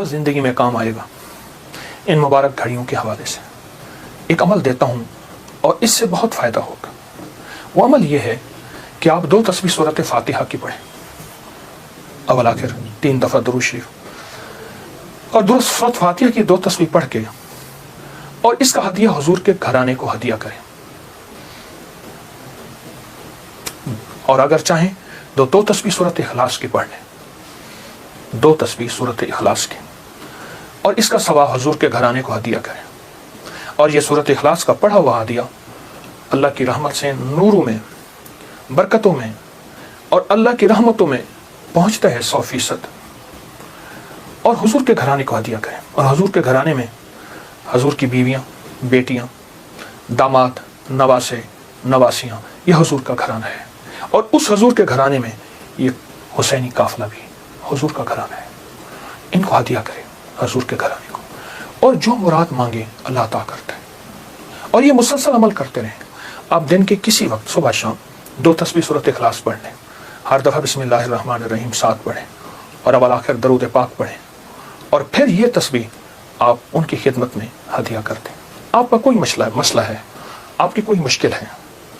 بہت زندگی میں کام آئے گا ان مبارک گھڑیوں کے حوالے سے. ایک عمل دیتا ہوں اور اس سے بہت فائدہ ہوگا. وہ عمل یہ ہے کہ آپ 2 تسبیح سورۃ فاتحہ کی پڑھیں اول آخر 3 دفعہ درود شریف, اور سورۃ فاتحہ کی 2 تسبیح پڑھ کے اور اس کا ہدیہ حضور کے گھرانے کو ہدیہ کریں. اور اگر چاہیں تو 2 تسبیح سورۃ اخلاص کی پڑھ لیں, 2 تسبیح سورۃ اخلاص کی, اور اس کا ثواب حضور کے گھرانے کو ہدیہ کریں. اور یہ سورۃ اخلاص کا پڑھا ہوا ہدیہ اللہ کی رحمت سے نوروں میں, برکتوں میں اور اللہ کی رحمتوں میں پہنچتا ہے 100%. اور حضور کے گھرانے کو ہدیہ کریں. اور حضور کے گھرانے میں حضور کی بیویاں, بیٹیاں, داماد, نواسے, نواسیاں, یہ حضور کا گھرانہ ہے. اور اس حضور کے گھرانے میں یہ حسینی قافلہ بھی حضور کا گھرانہ ہے. ان کو ہدیہ کریں حضور کے گھرانے کو, اور جو مراد مانگے اللہ عطا کرتا ہے. اور یہ مسلسل عمل کرتے رہیں. آپ دن کے کسی وقت صبح شام 2 تسبیح سورۃ اخلاص پڑھ لیں, ہر دفعہ بسم اللہ الرحمن الرحیم 7 پڑھیں, اور اول آخر درود پاک پڑھیں, اور پھر یہ تسبیح آپ ان کی خدمت میں ہدیہ کر دیں. آپ کا کوئی مسئلہ ہے, آپ کی کوئی مشکل ہے,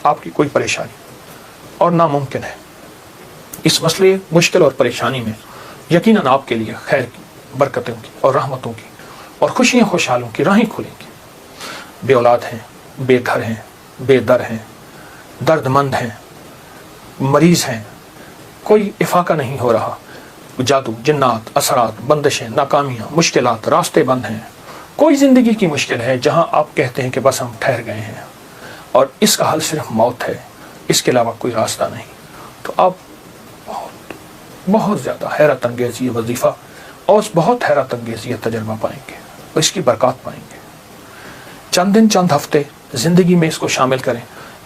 آپ کی کوئی پریشانی اور ناممکن ہے, اس مسئلے, مشکل اور پریشانی میں یقیناً آپ کے لیے خیر کی, برکتوں کی اور رحمتوں کی اور خوشیاں خوشحالوں کی راہیں کھلیں گی. بے اولاد ہیں, بے گھر ہیں, بے در ہیں, درد مند ہیں, مریض ہیں, کوئی افاقہ نہیں ہو رہا, جادو, جنات, اثرات, بندشیں, ناکامیاں, مشکلات, راستے بند ہیں, کوئی زندگی کی مشکل ہے جہاں آپ کہتے ہیں کہ بس ہم ٹھہر گئے ہیں اور اس کا حل صرف موت ہے, اس کے علاوہ کوئی راستہ نہیں, تو آپ بہت زیادہ حیرت انگیز یہ وظیفہ اور بہت حیرت انگیز یہ تجربہ پائیں گے, اور اس کی برکات پائیں گے. چند دن, چند ہفتے زندگی میں اس کو شامل کریں.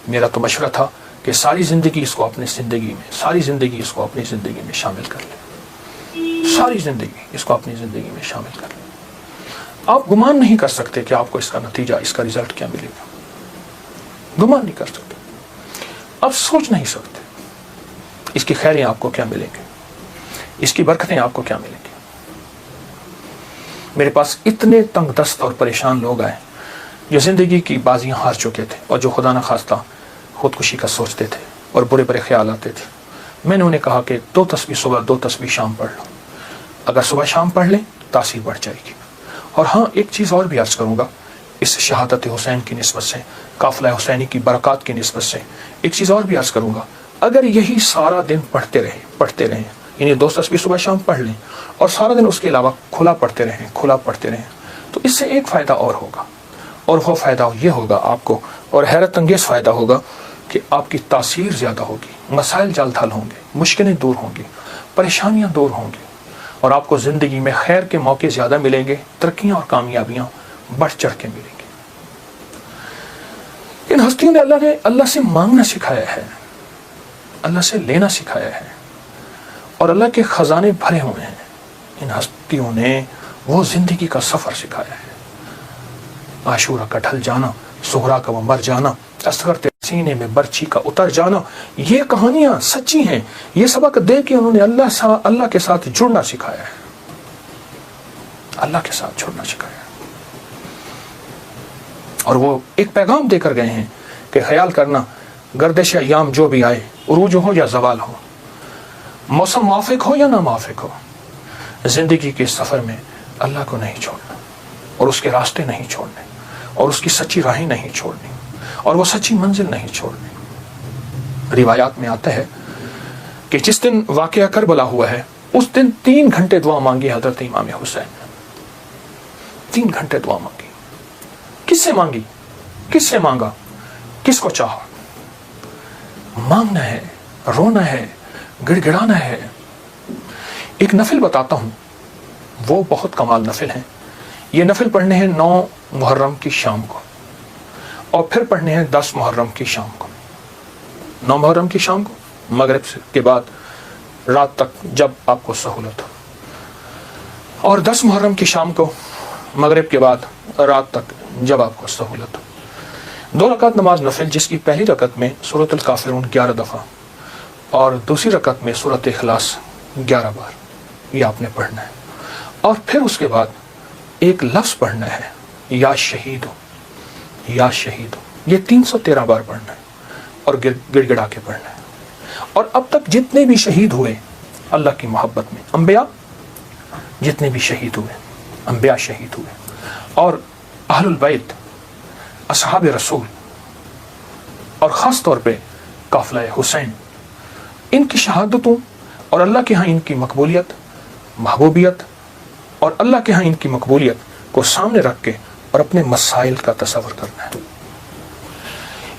میرا تو مشورہ تھا کہ ساری زندگی اس کو اپنی زندگی میں شامل کر لیں. ساری زندگی اس کو اپنی زندگی میں شامل کر لیں. آپ گمان نہیں کر سکتے کہ آپ کو اس کا نتیجہ, اس کا رزلٹ کیا ملے گا. گمان نہیں کر سکتے, آپ سوچ نہیں سکتے اس کی خیریں آپ کو کیا ملیں گے, اس کی برکتیں آپ کو کیا ملیں گی. میرے پاس اتنے تنگ دست اور پریشان لوگ آئے جو زندگی کی بازیاں ہار چکے تھے اور جو خدا نہ خواستہ خودکشی کا سوچتے تھے اور برے برے خیال آتے تھے. میں نے انہیں کہا کہ 2 تسبیح صبح 2 تسبیح شام پڑھ لو. اگر صبح شام پڑھ لیں تاثیر بڑھ جائے گی. اور ہاں, ایک چیز اور بھی عرض کروں گا اس شہادت حسین کی نسبت سے, قافلہ حسینی کی برکات کی نسبت سے ایک چیز اور بھی عرض کروں گا. اگر یہی سارا دن پڑھتے رہیں یعنی 2 تسبیح صبح شام پڑھ لیں اور سارا دن اس کے علاوہ کھلا پڑھتے رہیں تو اس سے ایک فائدہ اور ہوگا, اور وہ فائدہ یہ ہوگا آپ کو, اور حیرت انگیز فائدہ ہوگا کہ آپ کی تاثیر زیادہ ہوگی, مسائل جلد حل ہوں گے, مشکلیں دور ہوں گی, پریشانیاں دور ہوں گی, اور آپ کو زندگی میں خیر کے موقع زیادہ ملیں گے, ترقیاں اور کامیابیاں بڑھ چڑھ کے ملیں گی. ان ہستیوں نے اللہ سے مانگنا سکھایا ہے, اللہ سے لینا سکھایا ہے, اور اللہ کے خزانے بھرے ہوئے ہیں. ان ہستیوں نے وہ زندگی کا سفر سکھایا ہے. عاشورہ کا ڈھل جانا, سہرا کا وہ مر جانا, اصغر تیرے سینے میں برچھی کا اتر جانا, یہ کہانیاں سچی ہیں. یہ سبق دے کے انہوں نے اللہ کے ساتھ جڑنا سکھایا ہے, اللہ کے ساتھ جڑنا سکھایا ہے. اور وہ ایک پیغام دے کر گئے ہیں کہ خیال کرنا گردش ایام جو بھی آئے, عروج ہو یا زوال ہو, موسم موافق ہو یا نہ موافق ہو, زندگی کے سفر میں اللہ کو نہیں چھوڑنا, اور اس کے راستے نہیں چھوڑنے, اور اس کی سچی راہیں نہیں چھوڑنی, اور وہ سچی منزل نہیں چھوڑنی. روایات میں آتا ہے کہ جس دن واقعہ کربلا ہوا ہے اس دن 3 گھنٹے دعا مانگی حضرت امام حسین. 3 گھنٹے دعا مانگی. کس سے مانگی, کس سے مانگا, کس کو چاہا؟ مانگنا ہے, رونا ہے, گڑ گڑانا ہے. ایک نفل بتاتا ہوں, وہ بہت کمال نفل ہیں. یہ نفل پڑھنے ہیں 9 محرم کی شام کو, اور پھر پڑھنے ہیں 10 محرم کی شام کو. 9 محرم کی شام کو مغرب کے بعد رات تک جب آپ کو سہولت ہو, اور 10 محرم کی شام کو مغرب کے بعد رات تک جب آپ کو سہولت ہو. 2 رکعت نماز نفل, جس کی پہلی رکعت میں سورۃ الکافرون 11 دفعہ اور دوسری رکعت میں سورۃ اخلاص 11 بار, یہ آپ نے پڑھنا ہے. اور پھر اس کے بعد ایک لفظ پڑھنا ہے، یا شہید ہو، یا شہید ہو، یہ 313 بار پڑھنا ہے اور گڑ گڑا کے پڑھنا ہے۔ اور اب تک جتنے بھی شہید ہوئے اللہ کی محبت میں، انبیاء جتنے بھی شہید ہوئے، انبیاء شہید ہوئے، اور اہل البیت، اصحاب رسول، اور خاص طور پہ قافلہ حسین، ان کی شہادتوں اور اللہ کے ہاں ان کی مقبولیت، محبوبیت اور اللہ کے ہاں ان کی مقبولیت کو سامنے رکھ کے اور اپنے مسائل کا تصور کرنا ہے۔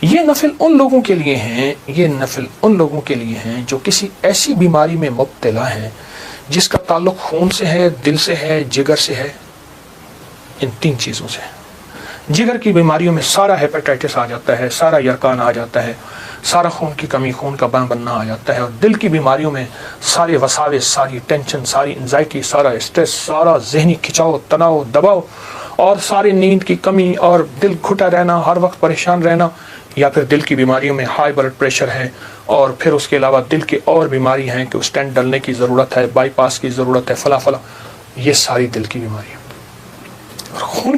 یہ نفل ان لوگوں کے لیے ہیں، یہ نفل ان لوگوں کے لیے ہیں جو کسی ایسی بیماری میں مبتلا ہیں جس کا تعلق خون سے ہے، دل سے ہے، جگر سے ہے، ان 3 چیزوں سے ہے۔ جگر کی بیماریوں میں سارا ہیپیٹائٹس آ جاتا ہے، سارا یرکان آ جاتا ہے، سارا خون کی کمی، خون کا بننا آ جاتا ہے، اور دل کی بیماریوں میں سارے وساوس، ساری ٹینشن، ساری انزائٹی، سارا اسٹریس، سارا ذہنی کھچاؤ، تناؤ، دباؤ، اور ساری نیند کی کمی، اور دل گھٹا رہنا، ہر وقت پریشان رہنا، یا پھر دل کی بیماریوں میں ہائی بلڈ پریشر ہے، اور پھر اس کے علاوہ دل کی اور بیماری ہیں کہ اسٹینٹ ڈلنے کی ضرورت ہے، بائی پاس کی ضرورت ہے، فلاں فلاں، یہ ساری دل کی بیماریاں۔ اور خون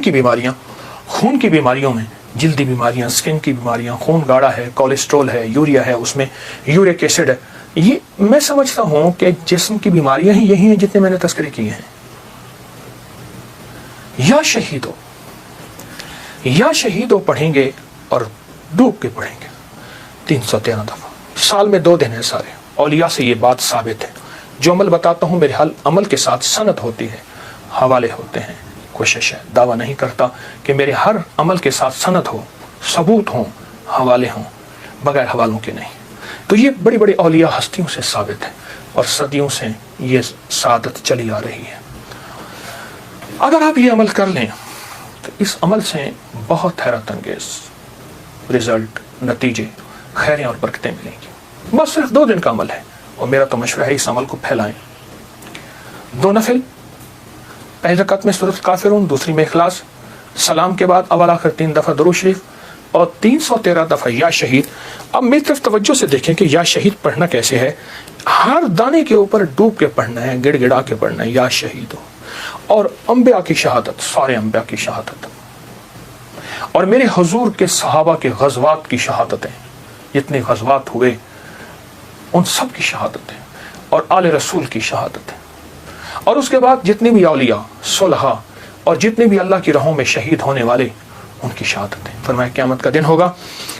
کی بیماریوں میں جلدی بیماریاں، سکن کی بیماریاں، خون گاڑھا ہے، کولیسٹرول ہے، یوریا ہے، اس میں یورک ایسڈ ہے، یہ میں سمجھتا ہوں کہ جسم کی بیماریاں ہی یہی ہیں جتنے میں نے تذکرے کیے ہیں۔ یا شہیدو، یا شہیدو پڑھیں گے اور ڈوب کے پڑھیں گے 313 دفعہ، سال میں 2 دن ہے سارے۔ اولیاء سے یہ بات ثابت ہے، جو عمل بتاتا ہوں میرے عمل کے ساتھ سند ہوتی ہے، حوالے ہوتے ہیں۔ کوشش ہے، دعویٰ نہیں کرتا کہ میرے ہر عمل کے ساتھ سند ہو، ثبوت ہوں، حوالے ہوں، بغیر حوالوں کے نہیں۔ تو یہ بڑی بڑی اولیاء ہستیوں سے ثابت ہے، اور صدیوں سے یہ سعادت چلی آ رہی ہے۔ اگر آپ یہ عمل کر لیں تو اس عمل سے بہت حیرت انگیز رزلٹ، نتیجے، خیریں اور برکتیں ملیں گی۔ بس صرف 2 دن کا عمل ہے، اور میرا تو مشورہ ہے اس عمل کو پھیلائیں۔ 2 نفل، پہلی رکعت میں سورۃ الکافرون، دوسری میں اخلاص، سلام کے بعد اول آخر 3 دفعہ درود شریف، اور 313 دفعہ یا شہید۔ اب میری طرف توجہ سے دیکھیں کہ یا شہید پڑھنا کیسے ہے۔ ہر دانے کے اوپر ڈوب کے پڑھنا ہے، گڑ گڑا کے پڑھنا ہے، یا شہید ہو۔ اور انبیاء کی شہادت، سارے انبیاء کی شہادت، اور میرے حضور کے صحابہ کے غزوات کی شہادتیں، جتنے غزوات ہوئے ان سب کی شہادتیں، اور آل رسول کی شہادتیں، اور اس کے بعد جتنے بھی اولیاء، صلحاء، اور جتنے بھی اللہ کی راہوں میں شہید ہونے والے، ان کی شہادتیں۔ فرمایا قیامت کا دن ہوگا،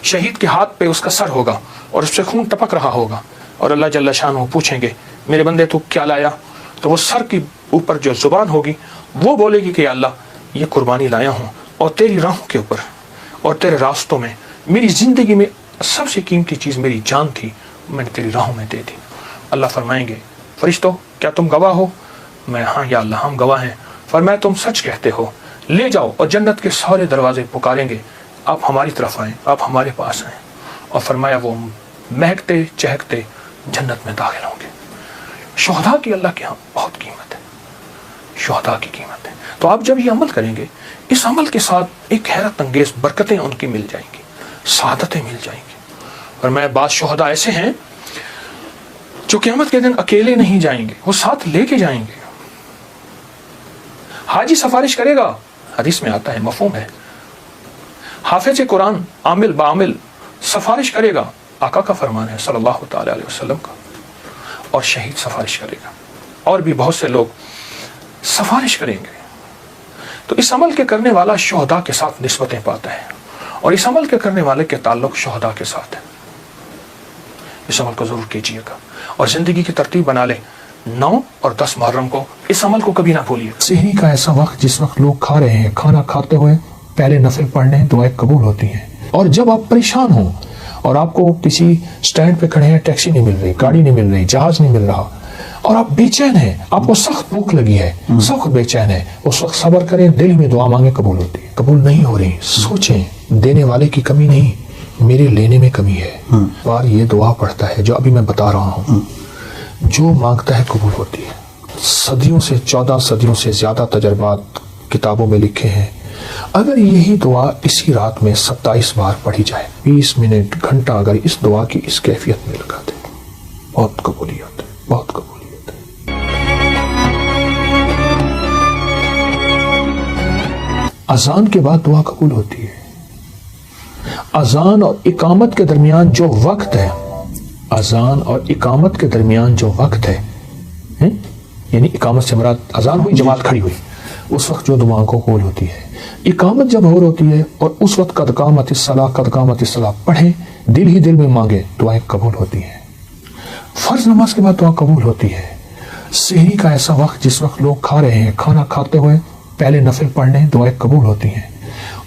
شہید کے ہاتھ پہ اس کا سر ہوگا اور اس سے خون ٹپک رہا ہوگا، اور اللہ جل شانہ پوچھیں گے میرے بندے تو کیا لایا؟ تو وہ سر کے اوپر جو زبان ہوگی وہ بولے گی کہ یا اللہ یہ قربانی لایا ہوں، اور تیری راہوں کے اوپر اور تیرے راستوں میں، میری زندگی میں سب سے قیمتی چیز میری جان تھی، میں نے تیری راہوں میں دے دی۔ اللہ فرمائیں گے فرشتوں کیا تم گواہ ہو؟ میں ہاں یا اللہ ہم گواہ ہیں۔ فرمایا تم سچ کہتے ہو، لے جاؤ، اور جنت کے سارے دروازے پکاریں گے آپ ہماری طرف آئیں، آپ ہمارے پاس آئیں، اور فرمایا وہ مہکتے چہکتے جنت میں داخل ہوں گے۔ شہداء کی اللہ کے ہاں بہت قیمت ہے، شہداء کی قیمت ہے۔ تو آپ جب یہ عمل کریں گے، اس عمل کے ساتھ ایک حیرت انگیز برکتیں ان کی مل جائیں گی، سعادتیں مل جائیں گی۔ اور میں بعض شہداء ایسے ہیں جو قیامت کے دن اکیلے نہیں جائیں گے، وہ ساتھ لے کے جائیں گے۔ حاجی سفارش کرے گا، حدیث میں آتا ہے، مفہوم ہے۔ حافظ قرآن عامل بعامل سفارش کرے گا، آقا کا فرمان ہے صلی اللہ تعالی علیہ وسلم کا، اور شہید سفارش کرے گا، اور بھی بہت سے لوگ سفارش کریں گے۔ تو اس عمل کے کرنے والا شہداء کے ساتھ نسبتیں پاتا ہے، اور اس عمل کے کرنے والے کے تعلق شہداء کے ساتھ ہے۔ اس عمل کو ضرور کیجیے گا، اور زندگی کی ترتیب بنا لیں 9 اور 10 محرم کو اس عمل کو کبھی نہ بھولیے۔ سحری کا ایسا وقت جس وقت لوگ کھا رہے ہیں، کھانا کھاتے ہوئے پہلے نفل پڑھنے دعائیں قبول ہوتی ہیں۔ اور جب آپ پریشان ہوں اور آپ کو کسی سٹینڈ پہ کھڑے ہیں، ٹیکسی نہیں مل رہی، گاڑی نہیں مل رہی، جہاز نہیں مل رہا، اور آپ بے چین ہیں، آپ کو سخت بھوک لگی ہے، سخت بے چین ہے، اس وقت صبر کریں، دل میں دعا مانگیں، قبول ہوتی ہے۔ قبول نہیں ہو رہی، سوچیں دینے والے کی کمی نہیں، میرے لینے میں کمی ہے۔ بار یہ دعا پڑھتا ہے جو ابھی میں بتا رہا ہوں، جو مانگتا ہے قبول ہوتی ہے۔ صدیوں سے 14 صدیوں سے زیادہ تجربات کتابوں میں لکھے ہیں۔ اگر یہی دعا اسی رات میں 27 بار پڑھی جائے، 20 منٹ گھنٹہ اگر اس دعا کی اس کیفیت میں لگا دے، بہت قبولیت ہے، بہت قبولیت ہے۔ اذان کے بعد دعا قبول ہوتی ہے. اذان اور اقامت کے درمیان جو وقت ہے، اذان اور اقامت کے درمیان جو وقت ہے، یعنی اقامت سے مراد اذان ہوئی، جماعت کھڑی ہوئی، اس وقت جو دعا قبول ہوتی ہے. اقامت جب ہو ہوتی ہے اور اس وقت قد قامت الصلاۃ پڑھیں، دل ہی دل میں مانگے، دعائیں قبول ہوتی ہیں. فرض نماز کے بعد دعا قبول ہوتی ہے. سحری کا ایسا وقت جس وقت لوگ کھا رہے ہیں، کھانا کھاتے ہوئے پہلے نفل پڑھنے، دعائیں قبول ہوتی ہیں.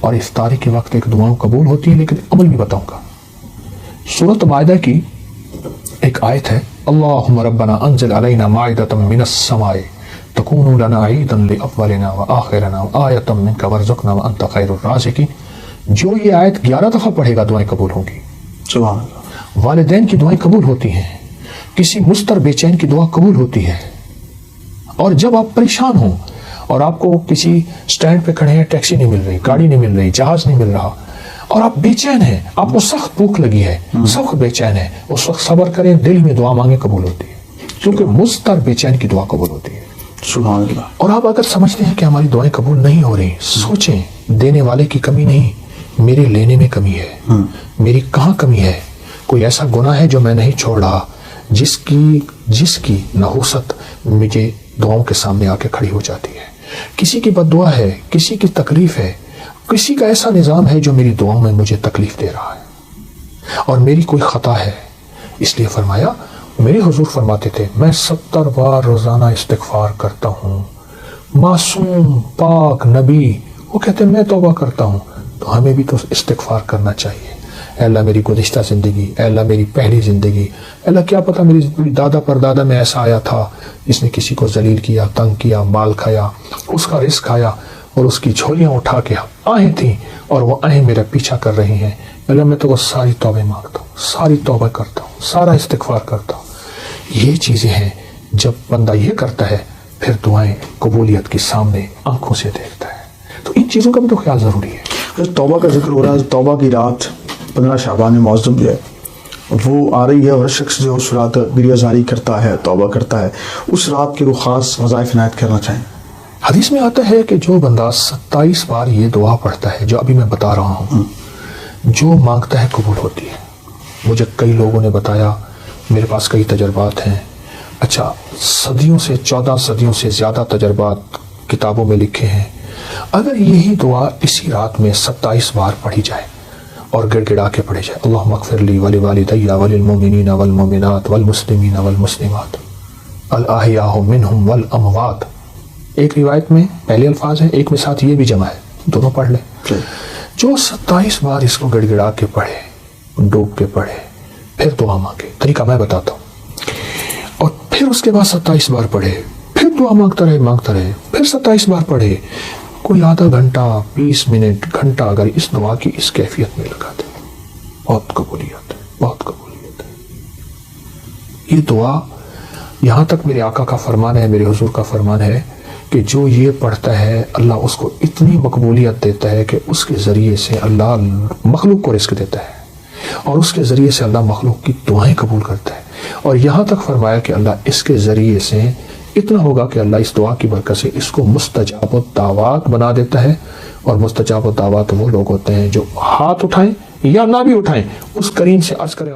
اور افطاری کے وقت ایک دعاؤں قبول ہوتی ہے، لیکن عمل بھی بتاؤں گا. سورۃ مائدہ کی ایک آیت ہے، اللہم ربنا انزل علینا مائدۃ من السماء تکون لنا عیدا لاولنا وآخرنا وآیۃ منک وارزقنا وانت خیر الرازقین. جو یہ آیت 11 دفعہ پڑھے گا دعائیں قبول ہوں گی. سبحان اللہ. والدین کی دعائیں قبول ہوتی ہیں. کسی مستر بے چین کی دعا قبول ہوتی ہے. اور جب آپ پریشان ہوں اور آپ کو کسی سٹینڈ پہ کھڑے ہیں، ٹیکسی نہیں مل رہی، گاڑی نہیں مل رہی، جہاز نہیں مل رہا، اور آپ بے چین ہیں، آپ کو سخت بھوک لگی ہے، سخت بے چین ہے، اس وقت صبر کریں، دل میں دعا مانگیں، قبول ہوتی ہے. کیونکہ مستر بے چین کی دعا قبول ہوتی ہے. سبحان اللہ. اور آپ اگر سمجھتے ہیں کہ ہماری دعائیں قبول نہیں ہو رہی، سوچیں دینے والے کی کمی نہیں، میرے لینے میں کمی ہے. میری کہاں کمی ہے؟ کوئی ایسا گناہ ہے جو میں نہیں چھوڑ رہا، جس کی نحوست مجھے دعاؤں کے سامنے آ کے کھڑی ہو جاتی ہے. کسی کی بد دعا ہے، کسی کی تکلیف ہے، کسی کا ایسا نظام ہے جو میری دعاؤں میں مجھے تکلیف دے رہا ہے، اور میری کوئی خطا ہے. اس لیے فرمایا، میرے حضور فرماتے تھے، میں 70 بار روزانہ استغفار کرتا ہوں. معصوم پاک نبی وہ کہتے ہیں میں توبہ کرتا ہوں. تو ہمیں بھی تو استغفار کرنا چاہیے. اے اللہ میری گزشتہ زندگی، اے اللہ میری پہلی زندگی، اے اللہ کیا پتہ میری دادا پر دادا میں ایسا آیا تھا جس نے کسی کو ذلیل کیا، تنگ کیا، مال کھایا، اس کا رزق کھایا، اور اس کی جھولیاں اٹھا کے آہیں تھیں اور وہ آہیں میرا پیچھا کر رہی ہیں. اللہ میں تو وہ ساری توبہ مانگتا ہوں، ساری توبہ کرتا ہوں، سارا استغفار کرتا ہوں. یہ چیزیں ہیں، جب بندہ یہ کرتا ہے پھر دعائیں قبولیت کی سامنے آنکھوں سے دیکھتا ہے. تو ان چیزوں کا بھی تو خیال ضروری ہے. توبہ کا ذکر ہو رہا ہے، توبہ کی رات 15 شعبان معظم جو ہے وہ آ رہی ہے، اور شخص جو اس رات گریہ زاری کرتا ہے، توبہ کرتا ہے، اس رات کے وہ خاص وظائف عنایت کرنا چاہیں. حدیث میں آتا ہے کہ جو بندہ 27 بار یہ دعا پڑھتا ہے جو ابھی میں بتا رہا ہوں، جو مانگتا ہے قبول ہوتی ہے. مجھے کئی لوگوں نے بتایا، میرے پاس کئی تجربات ہیں. اچھا، صدیوں سے 14 صدیوں سے زیادہ تجربات کتابوں میں لکھے ہیں. اگر یہی دعا اسی رات میں 27 بار پڑھی جائے اور گڑ گڑا کے پڑھی جائے، اللہم اغفر لی ولوالدی وللمؤمنین والمؤمنات والمسلمین والمسلمات الاحیاء منہم والاموات. ایک روایت میں پہلے الفاظ ہیں، ایک میں ساتھ یہ بھی جمع ہے، دونوں پڑھ لیں. جو 27 بار اس کو گڑ گڑا کے پڑھے، ڈوب کے پڑھے، پھر دعا مانگے. طریقہ میں بتاتا ہوں. اور پھر اس کے بعد 27 بار پڑھے، پھر دعا مانگتا رہے، پھر 27 بار پڑھے. کوئی آدھا گھنٹہ، 20 منٹ، گھنٹہ اگر اس دعا کی اس کیفیت میں لگا دے، بہت قبولیت ہے، بہت قبولیت ہے. یہ دعا، یہاں تک میرے آقا کا فرمان ہے، میرے حضور کا فرمان ہے کہ جو یہ پڑھتا ہے اللہ اس کو اتنی مقبولیت دیتا ہے کہ اس کے ذریعے سے اللہ مخلوق کو رزق دیتا ہے، اور اس کے ذریعے سے اللہ مخلوق کی دعائیں قبول کرتا ہے. اور یہاں تک فرمایا کہ اللہ اس کے ذریعے سے اتنا ہوگا کہ اللہ اس دعا کی برکت سے اس کو مستجاب الدعوات بنا دیتا ہے. اور مستجاب الدعوات وہ لوگ ہوتے ہیں جو ہاتھ اٹھائیں یا نہ بھی اٹھائیں، اس کریم سے عرض کریں